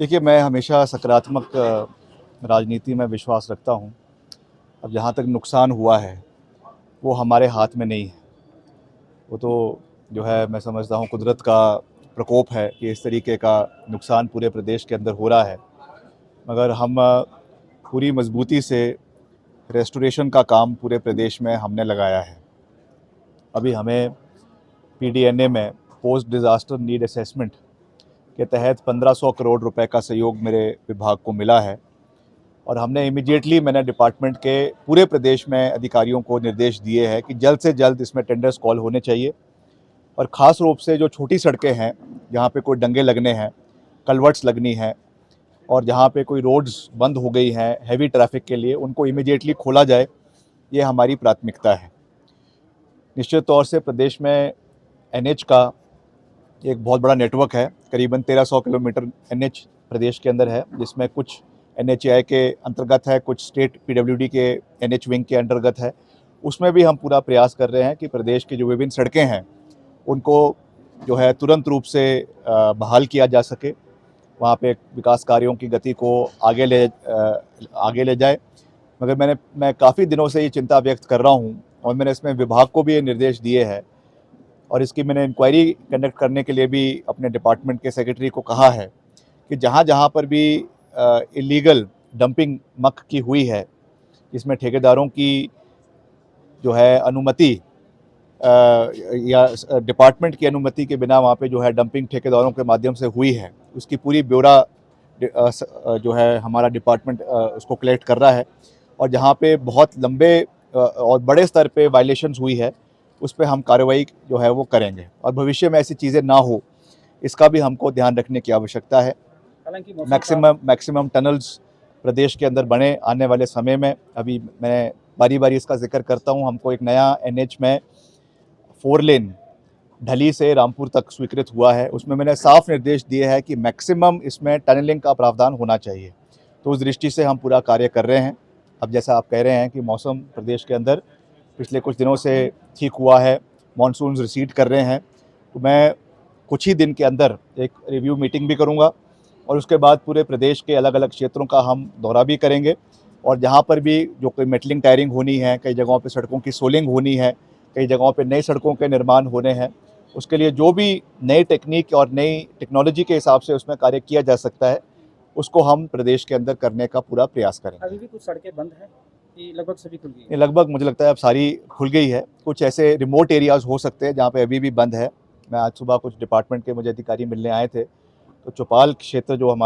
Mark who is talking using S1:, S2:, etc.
S1: देखिए, मैं हमेशा सकारात्मक राजनीति में विश्वास रखता हूँ। अब जहाँ तक नुकसान हुआ है, वो हमारे हाथ में नहीं है। वो तो जो है मैं समझता हूँ कुदरत का प्रकोप है कि इस तरीके का नुकसान पूरे प्रदेश के अंदर हो रहा है। मगर हम पूरी मजबूती से रेस्टोरेशन का काम पूरे प्रदेश में हमने लगाया है। अभी हमें पीडीएनए में पोस्ट डिज़ास्टर नीड असेसमेंट के तहत 1500 करोड़ रुपए का सहयोग मेरे विभाग को मिला है और हमने मैंने डिपार्टमेंट के पूरे प्रदेश में अधिकारियों को निर्देश दिए हैं कि जल्द से जल्द इसमें टेंडर्स कॉल होने चाहिए और ख़ास रूप से जो छोटी सड़कें हैं, जहाँ पे कोई डंगे लगने हैं, कलवर्ट्स लगनी हैं और जहाँ पे कोई रोड्स बंद हो गई हैं हैवी ट्रैफिक के लिए, उनको इमीडिएटली खोला जाए, ये हमारी प्राथमिकता है। निश्चित तौर से प्रदेश में एनएच का एक बहुत बड़ा नेटवर्क है, करीबन 1300 किलोमीटर एनएच प्रदेश के अंदर है, जिसमें कुछ एनएचएआई के अंतर्गत है, कुछ स्टेट पीडब्ल्यूडी के एनएच विंग के अंतर्गत है। उसमें भी हम पूरा प्रयास कर रहे हैं कि प्रदेश की जो विभिन्न सड़कें हैं, उनको जो है तुरंत रूप से बहाल किया जा सके, वहाँ पे विकास कार्यों की गति को आगे ले जाए। मगर मैं काफ़ी दिनों से ये चिंता व्यक्त कर रहा हूँ और मैंने इसमें विभाग को भी ये निर्देश दिए हैं और इसकी मैंने इंक्वायरी कंडक्ट करने के लिए भी अपने डिपार्टमेंट के सेक्रेटरी को कहा है कि जहाँ पर भी इलीगल डंपिंग मक की हुई है, इसमें ठेकेदारों की जो है अनुमति या डिपार्टमेंट की अनुमति के बिना वहाँ पे जो है डंपिंग ठेकेदारों के माध्यम से हुई है, उसकी पूरी ब्यौरा जो है हमारा डिपार्टमेंट उसको कलेक्ट कर रहा है और जहाँ पे बहुत लंबे और बड़े स्तर पे वायलेशंस हुई है, उस पर हम कार्रवाई जो है वो करेंगे और भविष्य में ऐसी चीज़ें ना हो, इसका भी हमको ध्यान रखने की आवश्यकता है। मैक्सिमम टनल्स प्रदेश के अंदर बने आने वाले समय में। अभी मैं बारी बारी इसका जिक्र करता हूँ। हमको एक नया एनएच में 4 लेन ढली से रामपुर तक स्वीकृत हुआ है, उसमें मैंने साफ निर्देश दिए हैं कि मैक्सिमम इसमें टनलिंग का प्रावधान होना चाहिए। तो उस दृष्टि से हम पूरा कार्य कर रहे हैं। अब जैसा आप कह रहे हैं कि मौसम प्रदेश के अंदर पिछले कुछ दिनों से ठीक हुआ है, मानसून रिसीड कर रहे हैं, तो मैं कुछ ही दिन के अंदर एक रिव्यू मीटिंग भी करूंगा और उसके बाद पूरे प्रदेश के अलग अलग क्षेत्रों का हम दौरा भी करेंगे और जहां पर भी जो कोई मेटलिंग टायरिंग होनी है, कई जगहों पे सड़कों की सोलिंग होनी है, कई जगहों पे नई सड़कों के निर्माण होने हैं, उसके लिए जो भी नई टेक्निक और नई टेक्नोलॉजी के हिसाब से उसमें कार्य किया जा सकता है, उसको हम प्रदेश के अंदर करने का पूरा प्रयास करेंगे।
S2: अभी भी कुछ सड़कें बंद हैं कि लगभग सभी खुल गई हैं?
S1: लगभग मुझे लगता है अब सारी खुल गई है। कुछ ऐसे रिमोट एरियाज़ हो सकते हैं जहाँ पे अभी भी बंद है। मैं आज सुबह कुछ डिपार्टमेंट के मुझे अधिकारी मिलने आए थे, तो चौपाल क्षेत्र जो हमारा